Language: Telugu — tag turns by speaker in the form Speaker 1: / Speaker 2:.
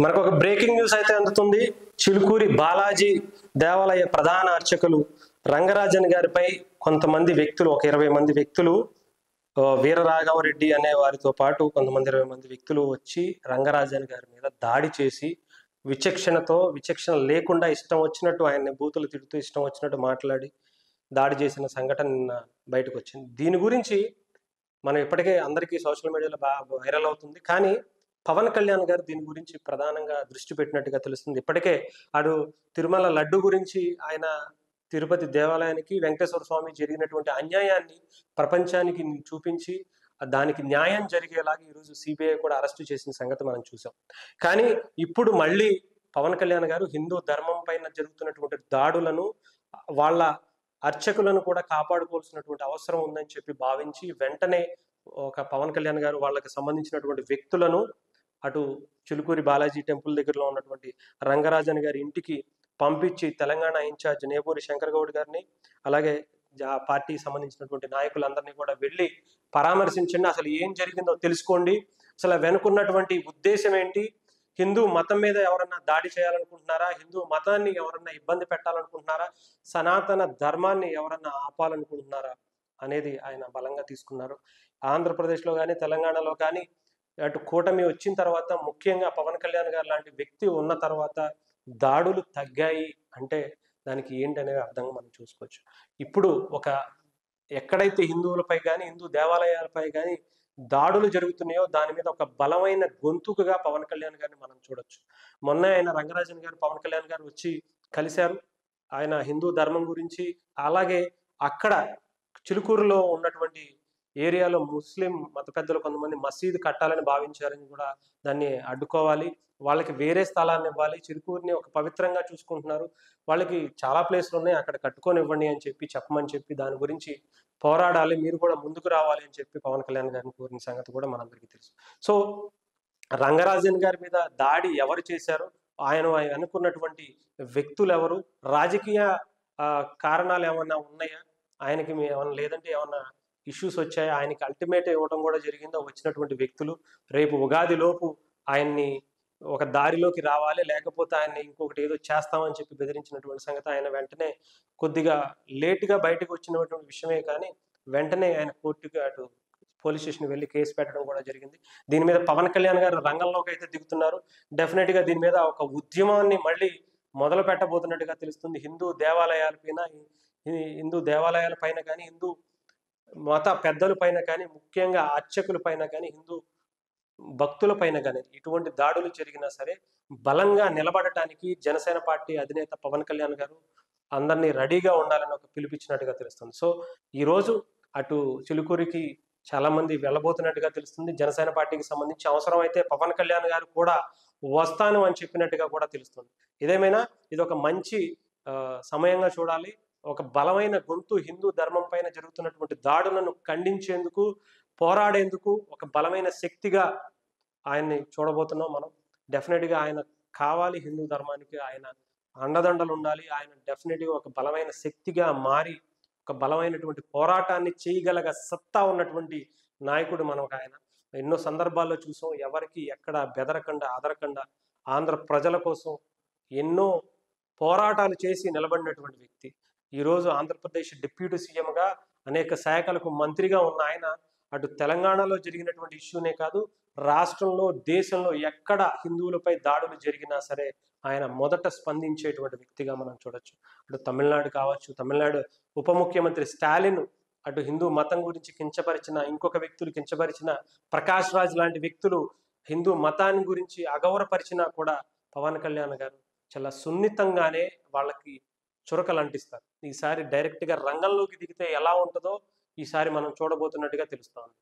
Speaker 1: మనకు ఒక బ్రేకింగ్ న్యూస్ అయితే అందుతుంది. చిలుకూరి బాలాజీ దేవాలయ ప్రధాన అర్చకులు రంగరాజన్ గారిపై కొంతమంది వ్యక్తులు, ఒక 20 మంది వ్యక్తులు, వీరరాఘవరెడ్డి అనే వారితో పాటు కొంతమంది 20 మంది వ్యక్తులు వచ్చి రంగరాజన్ గారి మీద దాడి చేసి విచక్షణ లేకుండా ఇష్టం వచ్చినట్టు ఆయన్ని బూతులు తిడుతూ ఇష్టం వచ్చినట్టు మాట్లాడి దాడి చేసిన సంఘటన నిన్న బయటకు వచ్చింది. దీని గురించి మనం ఇప్పటికే అందరికీ సోషల్ మీడియాలో బాగా వైరల్ అవుతుంది. కానీ పవన్ కళ్యాణ్ గారు దీని గురించి ప్రధానంగా దృష్టి పెట్టినట్టుగా తెలుస్తుంది. ఇప్పటికే తిరుమల లడ్డు గురించి ఆయన తిరుపతి దేవాలయానికి వెంకటేశ్వర స్వామి జరిగినటువంటి అన్యాయాన్ని ప్రపంచానికి చూపించి దానికి న్యాయం జరిగేలాగా ఈరోజు సిబిఐ కూడా అరెస్టు చేసిన సంగతి మనం చూసాం. కానీ ఇప్పుడు మళ్ళీ పవన్ కళ్యాణ్ గారు హిందూ ధర్మం పైన జరుగుతున్నటువంటి దాడులను, వాళ్ళ అర్చకులను కూడా కాపాడుకోవాల్సినటువంటి అవసరం ఉందని చెప్పి భావించి వెంటనే ఒక పవన్ కళ్యాణ్ గారు వాళ్ళకి సంబంధించినటువంటి వ్యక్తులను అటు చిలుకూరి బాలాజీ టెంపుల్ దగ్గరలో ఉన్నటువంటి రంగరాజన్ గారి ఇంటికి పంపించి తెలంగాణ ఇన్ఛార్జ్ నేబూరి శంకర్ గౌడ్ గారిని, అలాగే పార్టీకి సంబంధించినటువంటి నాయకులందరినీ కూడా వెళ్ళి పరామర్శించండి, అసలు ఏం జరిగిందో తెలుసుకోండి, అసలు వెనుకున్నటువంటి ఉద్దేశం ఏంటి, హిందూ మతం మీద ఎవరన్నా దాడి చేయాలనుకుంటున్నారా, హిందూ మతాన్ని ఎవరన్నా ఇబ్బంది పెట్టాలనుకుంటున్నారా, సనాతన ధర్మాన్ని ఎవరన్నా ఆపాలనుకుంటున్నారా అనేది ఆయన బలంగా తీసుకున్నారు. ఆంధ్రప్రదేశ్లో కానీ తెలంగాణలో కానీ అటు కూటమి వచ్చిన తర్వాత, ముఖ్యంగా పవన్ కళ్యాణ్ గారు లాంటి వ్యక్తి ఉన్న తర్వాత దాడులు తగ్గాయి అంటే దానికి ఏంటనేది అర్థంగా మనం చూసుకోవచ్చు. ఇప్పుడు ఎక్కడైతే హిందువులపై కానీ హిందూ దేవాలయాలపై కానీ దాడులు జరుగుతున్నాయో దాని మీద ఒక బలమైన గొంతుకుగా పవన్ కళ్యాణ్ గారిని మనం చూడొచ్చు. మొన్న ఆయన రంగరాజన్ గారు పవన్ కళ్యాణ్ గారు వచ్చి కలిశారు. ఆయన హిందూ ధర్మం గురించి, అలాగే అక్కడ చిలుకూరులో ఉన్నటువంటి ఏరియాలో ముస్లిం మత పెద్దలు కొంతమంది మసీదు కట్టాలని భావించారని కూడా దాన్ని అడ్డుకోవాలి, వాళ్ళకి వేరే స్థలాన్ని ఇవ్వాలి, చిలుకూరుని ఒక పవిత్రంగా చూసుకుంటున్నారు, వాళ్ళకి చాలా ప్లేస్లు ఉన్నాయి అక్కడ కట్టుకొని ఇవ్వండి అని చెప్పమని చెప్పి దాని గురించి పోరాడాలి, మీరు కూడా ముందుకు రావాలి అని చెప్పి పవన్ కళ్యాణ్ గారిని కోరిన సంగతి కూడా మనందరికీ తెలుసు. సో రంగరాజన్ గారి మీద దాడి ఎవరు చేశారు, ఆయన అనుకున్నటువంటి వ్యక్తులు ఎవరు, రాజకీయ కారణాలు ఏమన్నా ఉన్నాయా, ఆయనకి ఏమన్నా లేదంటే ఏమన్నా ఇష్యూస్ వచ్చాయి, ఆయనకి అల్టిమేట్ ఇవ్వడం కూడా జరిగిందో వచ్చినటువంటి వ్యక్తులు రేపు ఉగాది లోపు ఆయన్ని ఒక దారిలోకి రావాలి, లేకపోతే ఆయన్ని ఇంకొకటి ఏదో చేస్తామని చెప్పి బెదిరించినటువంటి సంగతి ఆయన వెంటనే కొద్దిగా లేటుగా బయటకు వచ్చినటువంటి విషయమే, కానీ వెంటనే ఆయన కోర్టుకి అటు పోలీస్ స్టేషన్ వెళ్ళి కేసు పెట్టడం కూడా జరిగింది. దీని మీద పవన్ కళ్యాణ్ గారు రంగంలోకి అయితే దిగుతున్నారు. డెఫినెట్గా దీని మీద ఒక ఉద్యమాన్ని మళ్ళీ మొదలు పెట్టబోతున్నట్టుగా తెలుస్తుంది. హిందూ దేవాలయాల పైన కానీ హిందూ మత పెద్దల పైన కానీ, ముఖ్యంగా అర్చకుల పైన కానీ, హిందూ భక్తుల పైన కానీ ఇటువంటి దాడులు జరిగినా సరే బలంగా నిలబడటానికి జనసేన పార్టీ అధినేత పవన్ కళ్యాణ్ గారు అందరినీ రెడీగా ఉండాలని ఒక పిలుపిచ్చినట్టుగా తెలుస్తుంది. సో ఈరోజు అటు చిలుకూరికి చాలా మంది వెళ్ళబోతున్నట్టుగా తెలుస్తుంది. జనసేన పార్టీకి సంబంధించి అవసరమైతే పవన్ కళ్యాణ్ గారు కూడా వస్తాను అని చెప్పినట్టుగా కూడా తెలుస్తుంది. ఇదేమైనా ఇది ఒక మంచి సమయంగా చూడాలి. ఒక బలమైన గొంతు హిందూ ధర్మం పైన జరుగుతున్నటువంటి దాడులను ఖండించేందుకు, పోరాడేందుకు ఒక బలమైన శక్తిగా ఆయన్ని చూడబోతున్నాం మనం. డెఫినెట్గా ఆయన కావాలి, హిందూ ధర్మానికి ఆయన అండదండలు ఉండాలి. ఆయన డెఫినెట్గా ఒక బలమైన శక్తిగా మారి ఒక బలమైనటువంటి పోరాటాన్ని చేయగలగ సత్తా ఉన్నటువంటి నాయకుడు మనకు ఆయన. ఎన్నో సందర్భాల్లో చూసాం, ఎవరికి ఎక్కడ బెదరకుండా అదరకుండా ఆంధ్ర ప్రజల కోసం ఎన్నో పోరాటాలు చేసి నిలబడినటువంటి వ్యక్తి. ఈరోజు ఆంధ్రప్రదేశ్ డిప్యూటీ సీఎంగా అనేక శాఖలకు మంత్రిగా ఉన్న ఆయన అటు తెలంగాణలో జరిగినటువంటి ఇష్యూనే కాదు, రాష్ట్రంలో దేశంలో ఎక్కడ హిందువులపై దాడులు జరిగినా సరే ఆయన మొదట స్పందించేటువంటి వ్యక్తిగా మనం చూడొచ్చు. అటు తమిళనాడు కావచ్చు, తమిళనాడు ఉప ముఖ్యమంత్రి స్టాలిన్ అటు హిందూ మతం గురించి కించపరిచిన, ఇంకొక వ్యక్తులు కించపరిచిన, ప్రకాష్ రాజ్ లాంటి వ్యక్తులు హిందూ మతాన్ని గురించి అగౌరవపరిచినా కూడా పవన్ కళ్యాణ్ గారు చాలా సున్నితంగానే వాళ్ళకి చురకలు అంటిస్తారు. ఈసారి డైరెక్ట్గా రంగంలోకి దిగితే ఎలా ఉంటుందో ఈసారి మనం చూడబోతున్నట్టుగా తెలుస్తోంది.